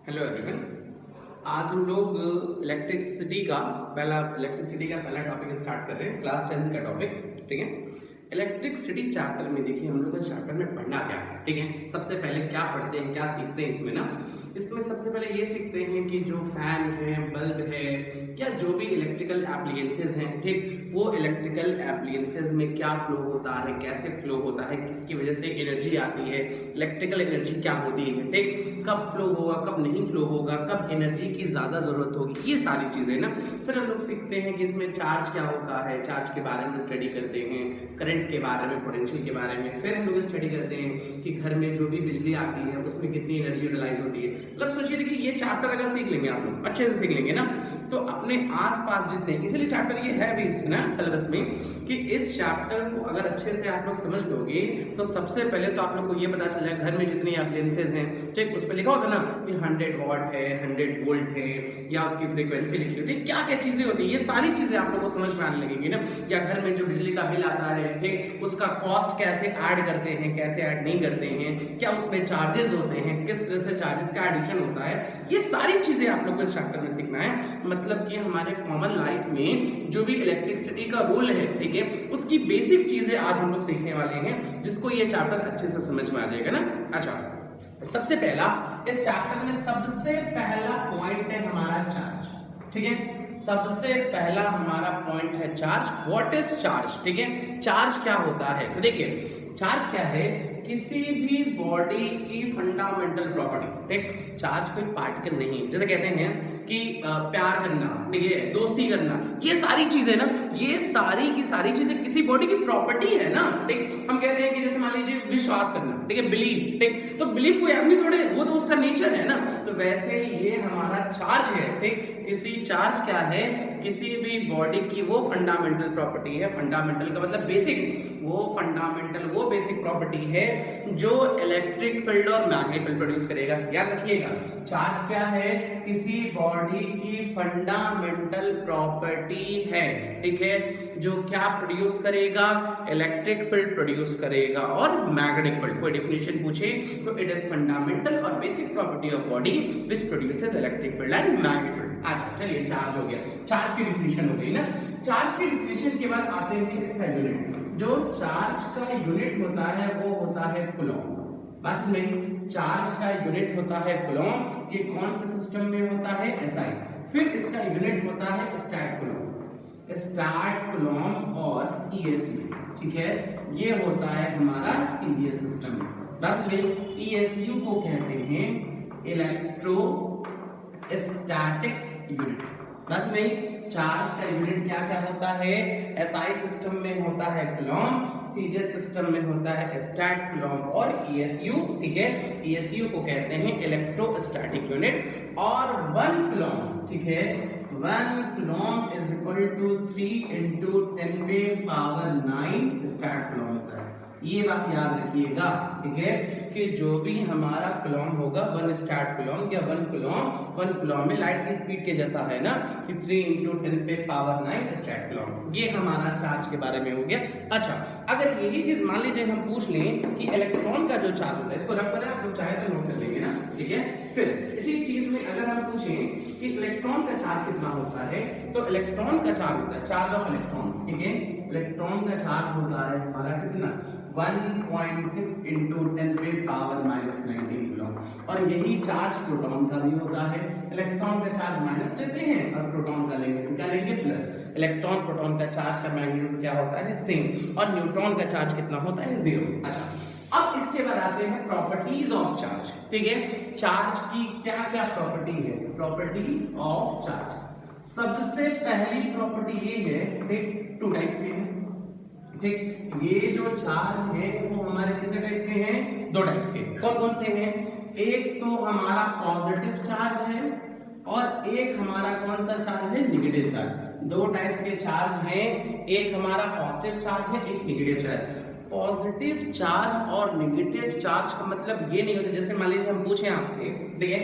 Hello everyone. आज हम लोग इलेक्ट्रिसिटी का पहला टॉपिक स्टार्ट कर रहे हैं, क्लास 10th का टॉपिक। ठीक है, इलेक्ट्रिसिटी चैप्टर में देखिए हम लोग इस चैप्टर में पढ़ना क्या है। ठीक है, सबसे पहले क्या पढ़ते हैं, क्या सीखते हैं इसमें सबसे पहले ये सीखते हैं कि जो फैन है, बल्ब है, क्या जो भी इलेक्ट्रिकल एप्लीकेंसेज हैं, ठीक, वो इलेक्ट्रिकल एप्लीकेंसेज में क्या फ्लो होता है, कैसे फ्लो होता है, किसकी वजह से एनर्जी आती है, इलेक्ट्रिकल एनर्जी क्या होती है, ठीक, कब फ्लो होगा, कब नहीं फ्लो होगा, कब एनर्जी की ज्यादा जरूरत होगी, ये सारी चीजें ना। फिर हम लोग सीखते हैं कि इसमें चार्ज क्या होता है, चार्ज के बारे में स्टडी करते हैं, करंट के बारे में, पोटेंशियल के बारे में। फिर हम लोग स्टडी करते हैं कि घर में जो भी बिजली आती है उसमें कितनी एनर्जी यूटिलाइज होती है। मतलब सोचिए कि ये चैप्टर अगर सीख लेंगे आप लोग, अच्छे से सीख लेंगे ना, तो अपने आसपास जितने, इसलिए चैप्टर ये है भी इस ना सिलेबस में कि इस चैप्टर को अगर अच्छे से आप लोग समझ लोगे तो सबसे पहले तो आप लोग को ये पता चल जाए घर में जितनी एप्लायंसेस हैं, ठीक, उस पर लिखा होता है ना कि 100 वॉट है, 100 वोल्ट है, या उसकी फ्रीक्वेंसी लिखी होती है, क्या क्या चीजें होती है, ये सारी चीजें आप लोग को समझ में आने लगेंगी ना। या घर में जो बिजली का बिल आता है, ठीक, उसका कॉस्ट कैसे ऐड करते हैं, कैसे ऐड नहीं करते हैं, क्या उसमें चार्जेस होते हैं, किस तरह से चार्जेस का एडिशन होता है, ये सारी चीजें आप लोग को इस चैप्टर में सीखना है। मतलब कि हमारे कॉमन लाइफ में जो भी इलेक्ट्रिसिटी का रोल है, ठीक है, उसकी बेसिक चीजें आज हम लोग सीखने वाले हैं, जिसको ये चैप्टर अच्छे से समझ में आ जाएगा ना। अच्छा, सबसे पहला इस चैप्टर में सबसे पहला पॉइंट है हमारा चार्ज। ठीक है, सबसे पहला हमारा पॉइंट है चार्ज। What is charge? ठीक है, चार्ज क्या होता है? तो देखिए चार्ज क्या है, किसी भी बॉडी की फंडामेंटल प्रॉपर्टी। ठीक, चार्ज कोई पार्टिकल नहीं है। जैसे कहते हैं कि प्यार करना, ठीक है, दोस्ती करना, ये सारी चीजें ना, ये सारी की सारी चीजें किसी बॉडी की प्रॉपर्टी है ना। ठीक, हम कहते हैं कि जैसे मान लीजिए विश्वास करना, ठीक है, बिलीव, ठीक, तो बिलीव कोई आदमी थोड़े, वो तो उसका नेचर है ना। तो वैसे ये हमारा चार्ज है। ठीक, किसी चार्ज क्या है, किसी भी बॉडी की वो फंडामेंटल प्रॉपर्टी है। फंडामेंटल का मतलब बेसिक, वो फंडामेंटल वो बेसिक प्रॉपर्टी है जो इलेक्ट्रिक फील्ड और मैग्नेटिक फील्ड प्रोड्यूस करेगा। याद रखिएगा, चार्ज क्या है, किसी बॉडी की फंडामेंटल प्रॉपर्टी है, ठीक है, जो क्या प्रोड्यूस करेगा, इलेक्ट्रिक फील्ड प्रोड्यूस करेगा और मैग्नेटिक फील्ड। कोई डेफिनेशन पूछे तो इट इज फंडामेंटल और basic property of body which produces electric field and magnetic field. अच्छा चलिए, चार्ज हो गया, चार्ज की डिफिनेशन हो गई ना। चार्ज की डिफिनेशन के बाद आते हैं इसका यूनिट। जो चार्ज का यूनिट होता है वो होता है कूलॉम। बस में चार्ज का यूनिट होता है कूलॉम। ये कौन से सिस्टम में होता है? एसआई। फिर इसका यूनिट होता है स्टैट कूलॉम, स्टैट कूलॉम और ईएसयू। ठीक है, ये होता है हमारा सीजीएस सिस्टम। बस में ईएसयू को कहते हैं इलेक्ट्रो स्टैटिक यूनिट। बस में चार्ज का यूनिट क्या क्या होता है? एसआई सिस्टम में होता है कूलॉम, सीजीएस सिस्टम में होता है स्टैट कूलॉम और ईएसयू। ठीक है, ईएसयू को कहते हैं इलेक्ट्रोस्टैटिक यूनिट। और 1 कूलॉम, ठीक है, 1 coulomb is equal to 3 × 10⁻⁹ stat coulomb होता है। ये बात याद रखिएगा, ठीक है, कि जो भी हमारा कूलॉम होगा 1 स्टैट कूलॉम या 1 कूलॉम में लाइट की स्पीड के जैसा है ना कि 3 × 10⁻⁹ स्टैट कूलॉम। ये हमारा चार्ज के बारे में हो गया। अच्छा, अगर यही चीज मान लीजिए हम पूछ लें कि इलेक्ट्रॉन का जो चार्ज होता है, इसको रख कर आप लोग चाहे तो नोट कर लेंगे ना। ठीक है, फिर इसी चीज में अगर हम पूछें कि इलेक्ट्रॉन का चार्ज कितना होता है, तो इलेक्ट्रॉन का चार्ज होता है, चार्ज ऑफ इलेक्ट्रॉन, ठीक है, इलेक्ट्रॉन का चार्ज होता है हमारा कितना? 1.6 × 10⁻⁻19 कूलॉम। और यही चार्ज प्रोटॉन का भी होता है। इलेक्ट्रॉन का चार्ज माइनस लेते हैं और प्रोटॉन का लेंगे तो क्या लेंगे? प्लस। इलेक्ट्रॉन प्रोटॉन का चार्ज का मैग्नीट्यूड क्या होता है? सेम। और न्यूट्रॉन का चार्ज कितना होता है? 0। अच्छा, अब इसके बाद आते हैं प्रॉपर्टीज ऑफ चार्ज। ठीक है, चार्ज की क्या क्या प्रॉपर्टी है? प्रॉपर्टी ऑफ चार्ज, सबसे पहली प्रॉपर्टी ये है, ठीक, 2 टाइप्स के हैं। ठीक, ये जो चार्ज है वो हमारे कितने टाइप्स के हैं? 2 टाइप्स के। कौन कौन से हैं? एक तो हमारा पॉजिटिव चार्ज है और एक हमारा कौन सा चार्ज है? Negative charge. 2 टाइप्स के चार्ज हैं, एक हमारा पॉजिटिव चार्ज है, एक नेगेटिव चार्ज। पॉजिटिव चार्ज और नेगेटिव चार्ज का मतलब ये नहीं होता, जैसे मान लीजिए हम पूछें आपसे, ठीक है,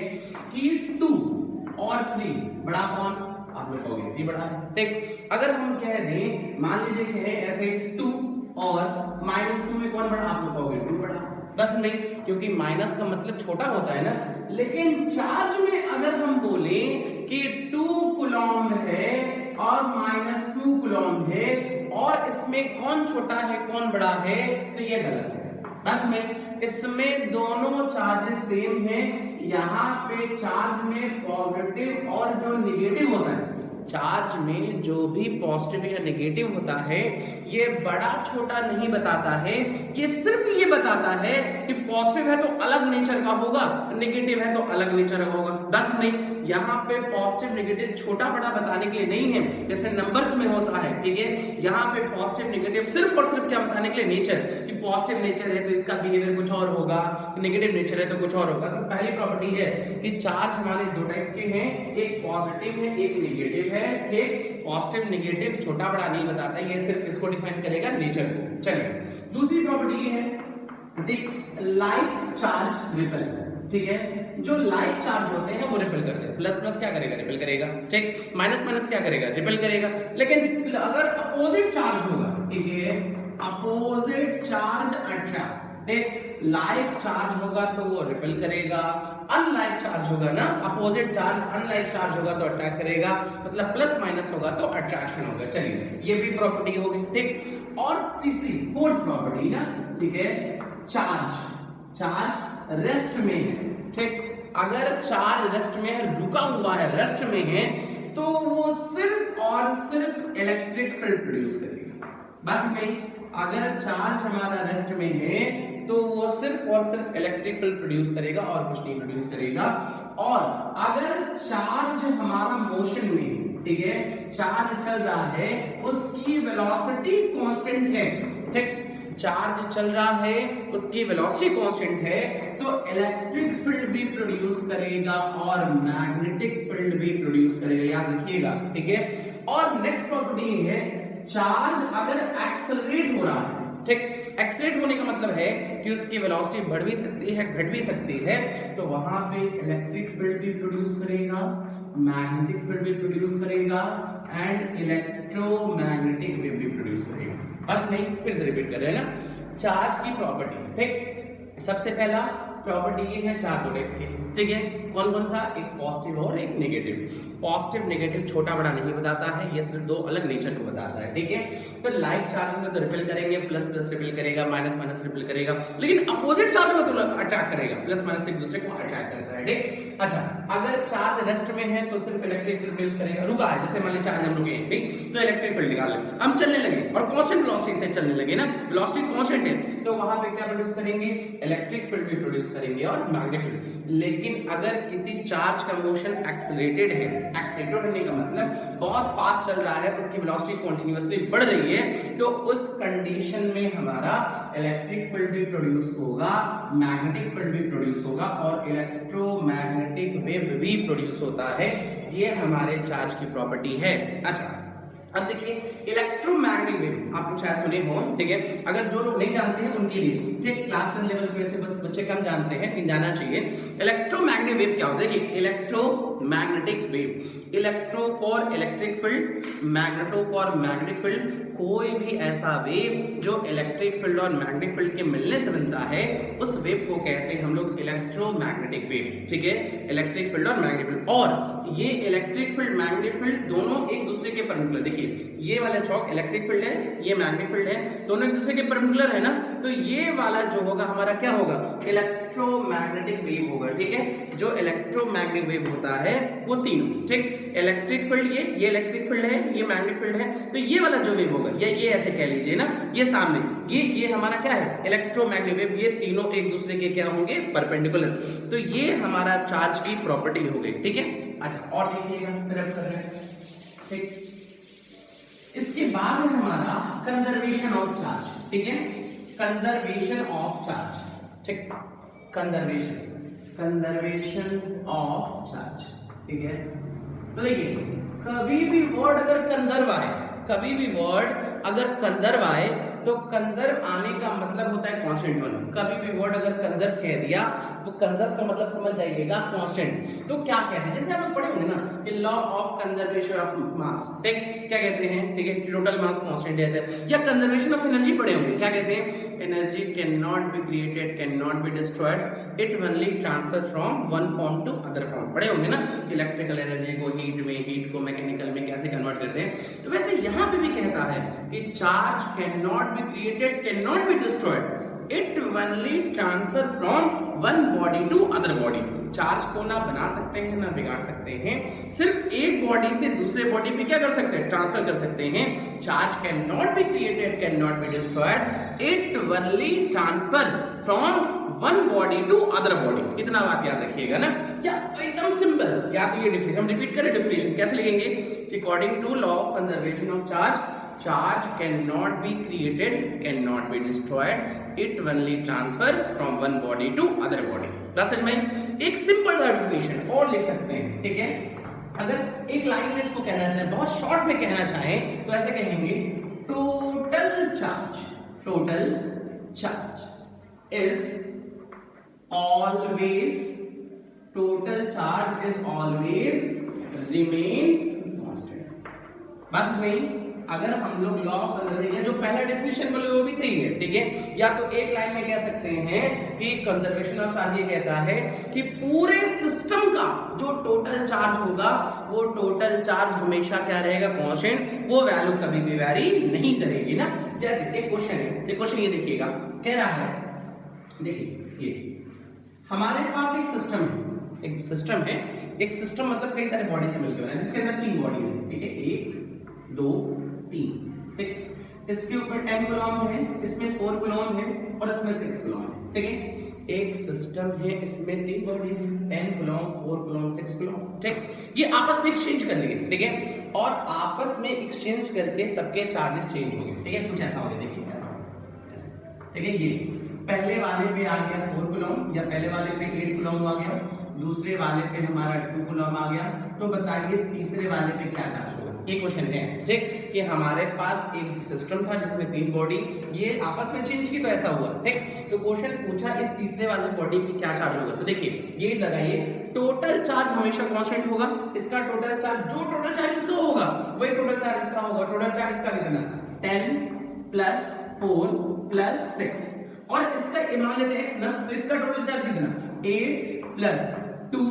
कि 2 और 3 बड़ा कौन? आप लोग कहोगे 3 बड़ा है। ठीक, अगर हम कह दें, मान लीजिए कि है ऐसे 2 और -2 में कौन बड़ा? आप लोग कहोगे 2 बड़ा। बस नहीं, क्योंकि माइनस का मतलब छोटा होता है ना। लेकिन चार्ज में अगर हम बोले कि 2 कूलम है और -2 कूलम है और इसमें कौन छोटा है कौन बड़ा है, तो ये गलत है। बस में इसमें दोनों चार्जेस सेम हैं। यहाँ पे चार्ज में पॉजिटिव और जो निगेटिव होता है, चार्ज में जो भी पॉजिटिव या नेगेटिव होता है ये बड़ा छोटा नहीं बताता है, ये सिर्फ ये बताता है कि पॉजिटिव है तो अलग नेचर का होगा, नेगेटिव है तो अलग नेचर का होगा। बस नहीं, यहाँ पे पॉजिटिव नेगेटिव छोटा बड़ा बताने के लिए नहीं है जैसे नंबर्स में होता है, ठीक है। यहाँ पे पॉजिटिव नेगेटिव सिर्फ और सिर्फ क्या बताने के लिए, नेचर, कि पॉजिटिव नेचर है तो इसका बिहेवियर कुछ और होगा, नेगेटिव नेचर है तो कुछ और होगा। तो पहली प्रॉपर्टी है कि चार्ज हमारे दो टाइप्स के हैं, एक पॉजिटिव है एक नेगेटिव है। ठीक, पॉजिटिव नेगेटिव छोटा बड़ा नहीं बताता है, ये सिर्फ इसको डिफाइन करेगा, नेचर को। चलिए दूसरी प्रॉपर्टी ये है, ठीक, लाइक चार्ज रिपेल। ठीक है, जो लाइक चार्ज होते हैं वो रिपेल करते हैं। प्लस प्लस क्या करेगा, रिपेल करेगा। ठीक, माइनस माइनस क्या करेगा, रिपेल करेगा। लेकिन अगर अपोजिट चार्ज होगा, ठीक है, अपोजिट चार्ज अट्रैक्ट। ठीक, लाइक चार्ज होगा तो वो रिपेल करेगा, अनलाइक चार्ज होगा ना, अपोजिट चार्ज अनलाइक चार्ज होगा तो अट्रैक्ट करेगा, मतलब प्लस माइनस होगा तो अट्रैक्शन होगा। चलिए ये भी प्रॉपर्टी हो गई। ठीक, और तीसरी फोर्थ प्रॉपर्टी ना, ठीक है, चार्ज रेस्ट में है। ठीक, अगर चार्ज रेस्ट में है, रुका हुआ है, रेस्ट में है, तो वो सिर्फ और सिर्फ इलेक्ट्रिक फील्ड प्रोड्यूस करेगा। बस नहीं, अगर चार्ज हमारा रेस्ट में है तो वो सिर्फ और सिर्फ इलेक्ट्रिक फील्ड प्रोड्यूस करेगा और कुछ नहीं प्रोड्यूस करेगा। और अगर चार्ज हमारा मोशन में, ठीक है, चार्ज चल रहा है, उसकी वेलोसिटी कांस्टेंट है। ठीक, चार्ज चल रहा है, उसकी वेलोसिटी कांस्टेंट है, तो इलेक्ट्रिक फील्ड भी प्रोड्यूस करेगा और मैग्नेटिक फील्ड भी प्रोड्यूस करेगा, याद रखिएगा। ठीक है, और नेक्स्ट प्रॉपर्टी है, चार्ज अगर एक्सेलरेट हो रहा है, ठीक, एक्सेलरेट होने का मतलब है कि उसकी वेलोसिटी बढ़ भी सकती है घट भी सकती है, तो वहां पे इलेक्ट्रिक फील्ड भी प्रोड्यूस करेगा, मैग्नेटिक फील्ड भी प्रोड्यूस करेगा एंड इलेक्ट्रोमैग्नेटिक वेव भी प्रोड्यूस करेगा। बस नहीं, फिर से रिपीट कर रहे हैं ना, चार्ज की प्रॉपर्टी। ठीक, सबसे पहला प्रॉपर्टी ये है, चार दो टाइप्स के, ठीक है, कौन कौन सा, एक पॉजिटिव और एक नेगेटिव। पॉजिटिव नेगेटिव छोटा बड़ा नहीं बताता है, ये सिर्फ दो अलग नेचर को बताता है। ठीक है, फिर लाइक चार्ज होगा तो रिपेल करेंगे, प्लस प्लस रिपेल करेगा, माइनस माइनस रिपेल करेगा। लेकिन अपोजिट चार्ज होगा तो अट्रैक्ट करेगा, प्लस माइनस एक दूसरे को अट्रैक्ट करता है। ठीक, अच्छा, अगर चार्ज रेस्ट में है तो सिर्फ इलेक्ट्रिक फील्ड प्रोड्यूस करेगा। रुका है, जैसे मान लीजिए चार्ज हम रुके, ठीक, तो इलेक्ट्रिक फील्ड निकाल लें, हम चलने लगे और कांस्टेंट वेलोसिटी से चलने लगे ना, वेलोसिटी कांस्टेंट है, तो वहां पे क्या प्रोड्यूस करेंगे, इलेक्ट्रिक फील्ड भी प्रोड्यूस करेंगे और मैग्नेटिक फील्ड। लेकिन अगर किसी चार्ज का मोशन एक्सेलरेटेड है, एक्सेलरेट होने का मतलब बहुत फास्ट चल रहा है, उसकी वेलोसिटी कंटीन्यूअसली बढ़ रही है, तो उस कंडीशन में हमारा इलेक्ट्रिक फील्ड भी प्रोड्यूस होगा, मैग्नेटिक फील्ड भी प्रोड्यूस होगा और इलेक्ट्रोमैग्नेटिक वेव भी प्रोड्यूस होता है। ये हमारे चार्ज की प्रॉपर्टी है। अच्छा, अब देखिए इलेक्ट्रोमैग्नेटिक वेव आपने शायद सुने हो, ठीक है, अगर जो लोग नहीं जानते हैं उनके लिए, ठीक, क्लास 10 लेवल पे ऐसे बच्चे कम जानते हैं, लेकिन जाना चाहिए। इलेक्ट्रोमैग्नेटिक वेव क्या होता है, देखिए, electromagnetic wave, electro for electric field, magneto for magnetic field, कोई भी ऐसा वेव जो इलेक्ट्रिक फील्ड और मैग्नेटिक फील्ड के मिलने से बनता है, उस वेव को कहते हैं हम लोग इलेक्ट्रोमैग्नेटिक वेव। ठीक है, इलेक्ट्रिक फील्ड और मैग्नेटिक फील्ड, और ये इलेक्ट्रिक फील्ड मैग्नेटिक फील्ड दोनों एक दूसरे के परपेंडिकुलर, देखिए ये वाला चौक इलेक्ट्रिक फील्ड है, ये मैग्नेटिक फील्ड है, दोनों एक दूसरे के परपेंडिकुलर है ना, तो ये वाला जो होगा हमारा क्या होगा, इलेक्ट्रोमैग्नेटिक वेव होगा। ठीक है, जो इलेक्ट्रोमैग्नेटिक वेव होता है वो तीनों, ठीक, इलेक्ट्रिक फील्ड, ये इलेक्ट्रिक फील्ड है, ये मैग्नेटिक फील्ड है, तो ये वाला जो वेव होगा, ये ऐसे कह लीजिए ना, ये सामने ये हमारा क्या है, इलेक्ट्रोमैग्नेटिक वेव, ये तीनों एक दूसरे के क्या होंगे, परपेंडिकुलर, तो ये हमारा चार्ज की प्रॉपर्टी हो गई। ठीक है, अच्छा, और देखिएगा, ठीक, इसके बाद है हमारा कंजर्वेशन ऑफ चार्ज। ठीक है, कंजर्वेशन ऑफ चार्ज, ठीक, कंजर्वेशन ऑफ चार्ज। ठीक है, तो देखिए, कभी भी वर्ड अगर कंजर्व आए, कभी भी वर्ड अगर कंजर्व आए तो कंजर्व आने का मतलब होता है कांस्टेंट होना। कभी भी वर्ड अगर कंजर्व कह दिया तो कंजर्व का मतलब समझ जाइएगा कांस्टेंट। तो क्या कहते हैं, जैसे आप लोग पढ़े होंगे ना कि law of conservation of mass, ठीक, क्या कहते हैं, ठीक है, टोटल मास कांस्टेंट रहता है। या कंजर्वेशन ऑफ एनर्जी पढ़े होंगे, क्या कहते हैं, energy can not be created, can not be destroyed, it only transfer from one form to other form. पढ़े होंगे ना कि इलेक्ट्रिकल एनर्जी को हीट में, हीट को मैकेनिकल में कैसे कन्वर्ट करते हैं। तो वैसे यहां पे भी कहता है कि charge can not be created, can not be destroyed, it only transfer from one body to other body. Charge को ना बना सकते हैं ना बिगाड़ सकते हैं, सिर्फ एक बॉडी से दूसरे बॉडी पे क्या कर सकते हैं, ट्रांसफर कर सकते हैं। Charge can not be created, can not be destroyed, it only transfer from one body to other body. इतना बात याद रखिएगा ना, या एकदम सिंपल, या तो ये डिफिनेशन हम रिपीट करें, डिफिनेशन कैसे लिखेंगे, according to law of conservation of charge, charge cannot be created, cannot be destroyed, it only transfer from one body to other body। समझ में, एक सिंपल सा डेफिनेशन और लिख सकते हैं, ठीक है। अगर एक लाइन में इसको कहना चाहे, बहुत शॉर्ट में कहना चाहे तो ऐसे कहेंगे, total charge is always, total charge is always remains constant. बस नहीं, अगर हम लोग लॉ ऑफ कंजर्वेशन या जो पहला डेफिनेशन बोले वो भी सही है, ठीक है। या तो एक लाइन में कह सकते हैं कि कंजर्वेशन ऑफ चार्ज ये कहता है कि पूरे सिस्टम का जो टोटल चार्ज होगा वो टोटल चार्ज हमेशा क्या रहेगा, कांस्टेंट, वो वैल्यू कभी भी वेरी नहीं करेगी ना। जैसे एक क्वेश्चन है, एक क्वेश्चन ये देखिएगा, कह रहा है, देखिए ये हमारे पास एक सिस्टम है, एक सिस्टम मतलब कई सारे बॉडी से मिलकर बना है, जिसके अंदर 3 बॉडीज है, ठीक है, 1 2 3, ठीक। इसके ऊपर 10 कूलम है, इसमें 4 कूलम है और इसमें 6 कूलम है, ठीक है। एक सिस्टम है, इसमें 3 बॉडीज हैं, 10 कूलम, 4 कूलम, 6 कूलम, ठीक। ये आपस में एक्सचेंज कर लेंगे, ठीक है, और आपस में एक्सचेंज करके सबके चार्जेस चेंज होंगे, ठीक है। कुछ ऐसा होगा, देखिए ऐसा होगा, ठीक है। ये पहले वाले पे आ गया 4 कूलम, या पहले वाले पे 8 कूलम आ गया, दूसरे वाले पे हमारा 2 कूलम आ गया, तो बताइए तीसरे वाले पे क्या चार्ज होगा। ये क्वेश्चन है, ठीक, कि हमारे पास एक सिस्टम था जिसमें 3 बॉडी, ये आपस में चेंज की तो ऐसा हुआ, ठीक। तो क्वेश्चन पूछा इस तीसरे वाले बॉडी पे क्या चार्ज होगा। तो देखिए ये लगाइए, टोटल चार्ज हमेशा कांस्टेंट होगा, इसका टोटल चार्ज, जो टोटल चार्ज इसका होगा वही टोटल चार्ज इसका होगा। टोटल चार्ज इसका कितना, 10 प्लस 4 प्लस 6, और इसका मान लेते हैं x ना, तो इसका टोटल चार्ज कितना, 8 प्लस 2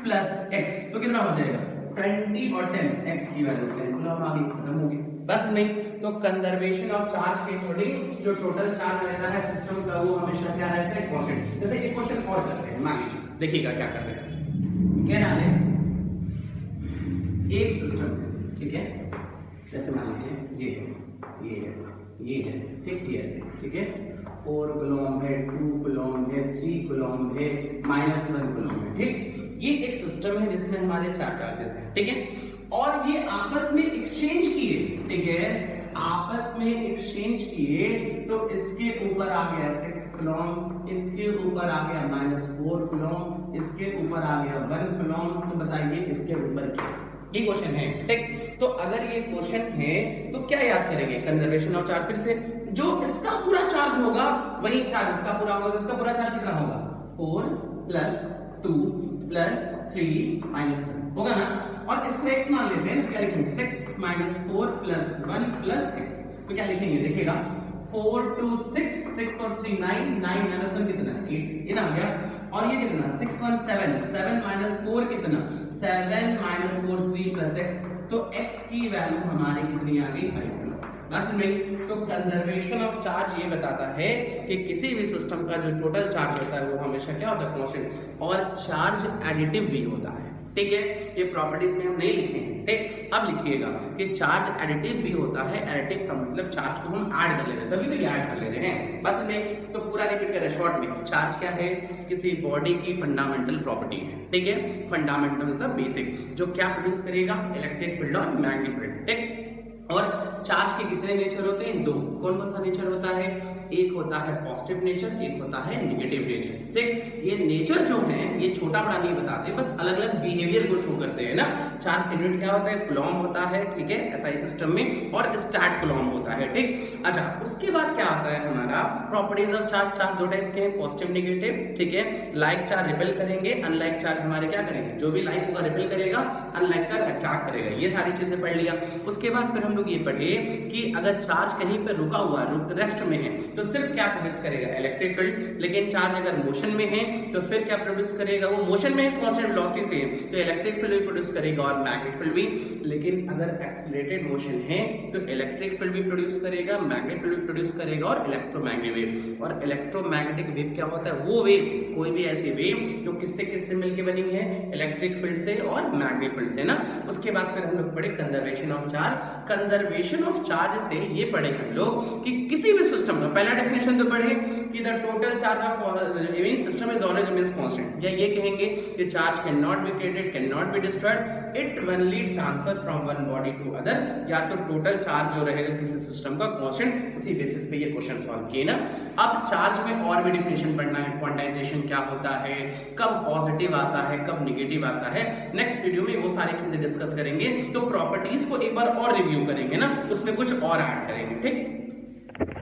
प्लस x, तो कितना हो जाएगा 20 और 10, x की वैल्यू 10 कूलम आ गई, खत्म हो गई। बस नहीं, तो कंजर्वेशन ऑफ चार्ज के अकॉर्डिंग जो टोटल चार्ज रहता है सिस्टम का वो हमेशा क्या रहता है, कांस्टेंट। जैसे एक क्वेश्चन और करते हैं, मान लीजिए, देखिएगा क्या कर रहे हैं, कह रहा है एक सिस्टम है, ठीक है, जैसे मान लीजिए ये है, ठीक, ये ऐसे, ठीक है, 4 कूलम है, 2 कूलम है, 3 कूलम है, -1 कूलम है, ठीक। ये एक सिस्टम है जिसमें हमारे 4 चार्जेस हैं, ठीक है, और ये आपस में एक्सचेंज किए, ठीक है, आपस में एक्सचेंज किए, तो इसके ऊपर आ गया 6 कूलम, इसके ऊपर आ गया -4 कूलम, इसके ऊपर आ गया 1 कूलम, तो बताइए इसके ऊपर क्या। ये क्वेश्चन है, ठीक। तो अगर ये क्वेश्चन है तो क्या याद करेंगे, कंजर्वेशन ऑफ चार्ज, फिर से जो इसका पूरा चार्ज होगा वही चार्ज इसका पूरा होगा, तो इसका पूरा चार्ज कितना होगा, 4 प्लस 2 प्लस 3 माइनस 1 होगा ना। और इसको x मान लेते हैं, क्या लिखेंगे, 6 माइनस 4 प्लस 1 प्लस x, तो क्या लिखेंगे, देखिएगा 4 2 6, 6 और 3 9, 9 माइनस 1 कितना, 8, ये ना हो गया। और ये कितना, 6 1 7, 7 माइनस 4 कितना, 7 माइनस 4 3 प्लस x, तो x की वैल्यू हमारी कितनी आ गई, 5 किलो। में तो कंजर्वेशन ऑफ चार्ज ये बताता है कि किसी भी सिस्टम का जो टोटल चार्ज होता है वो हमेशा क्या होता है, कांस्टेंट, और चार्ज एडिटिव भी होता है, ठीक है। ये प्रॉपर्टीज में हम नहीं लिखेंगे, ठीक। अब लिखिएगा कि चार्ज एडिटिव भी होता है, एडिटिव का मतलब चार्ज को हम ऐड कर ले रहे हैं, तभी तो ये ऐड कर ले रहे हैं, बस नहीं। तो पूरा रिपीट करें शॉर्ट में, चार्ज क्या है, किसी बॉडी की फंडामेंटल प्रॉपर्टी है, ठीक है। फंडामेंटल मतलब बेसिक, जो क्या प्रोड्यूस करेगा, इलेक्ट्रिक फील्ड और मैग्नेटिक फील्ड, ठीक। और चार्ज के कितने नेचर होते हैं, 2। कौन कौन सा नेचर होता है, एक होता है पॉजिटिव नेचर, एक होता है निगेटिव नेचर। ठीक, ये नेचर जो है ये छोटा बड़ा नहीं बताते, बस अलग अलग बिहेवियर को शो करते हैं ना। चार्ज का यूनिट क्या होता है, कूलॉम होता है, ठीक है, एसआई सिस्टम में, और स्टैट कूलॉम होता है। ठीक, अच्छा उसके बाद क्या आता है हमारा प्रॉपर्टीज ऑफ चार्ज। चार्ज दो टाइप्स के हैं, पॉजिटिव निगेटिव। ठीक है, लाइक चार्ज रिपेल करेंगे, अनलाइक चार्ज हमारे क्या करेंगे, जो भी लाइक होगा रिपेल करेगा, अनलाइक चार्ज अट्रैक्ट करेगा। ये सारी चीजें पढ़ लिया। उसके बाद फिर हम लोग ये पढ़े कि अगर चार्ज कहीं पे रुका हुआ रेस्ट में है तो सिर्फ क्या प्रोड्यूस करेगा, इलेक्ट्रिक फील्ड। लेकिन चार्ज अगर मोशन में है तो फिर क्या प्रोड्यूस करेगा, वो मोशन में है कांस्टेंट वेलोसिटी से है तो इलेक्ट्रिक फील्ड भी प्रोड्यूस करेगा और मैग्नेटिक फील्ड भी। लेकिन अगर एक्सीलरेटेड मोशन है तो इलेक्ट्रिक फील्ड भी प्रोड्यूस करेगा, मैग्नेटिक फील्ड भी प्रोड्यूस करेगा और इलेक्ट्रोमैग्नेटिक वेव। और इलेक्ट्रोमैग्नेटिक वेव क्या होता है, वो वेव, कोई भी ऐसी वेव जो किससे किससे मिलकर बनी है, इलेक्ट्रिक फील्ड से और मैग्नेटिक फील्ड से ना। उसके बाद फिर हम लोग पढ़े conservation of charge. Conservation of charge से ये पढ़े हम लोग कि किसी भी सिस्टम का पहला डेफिनेशन तो पढ़े कि the total charge of living system is always remains constant. या ये कहेंगे कि charge can not be created, can not be destroyed, it only transfer from one body to other. या तो टोटल चार्ज जो रहेगा किसी सिस्टम का कांस्टेंट, उसी बेसिस पे ये क्वेश्चन सॉल्व किए ना। अब चार्ज में और भी डिफिनेशन पढ़ना है, क्वांटाइजेशन क्या होता है, कब पॉजिटिव आता है, कब नेगेटिव आता है। नेक्स्ट वीडियो में वो सारी चीजें डिस्कस करेंगे। तो प्रॉपर्टीज को एक बार और रिव्यू करेंगे ना, उसमें कुछ और ऐड करेंगे। ठीक।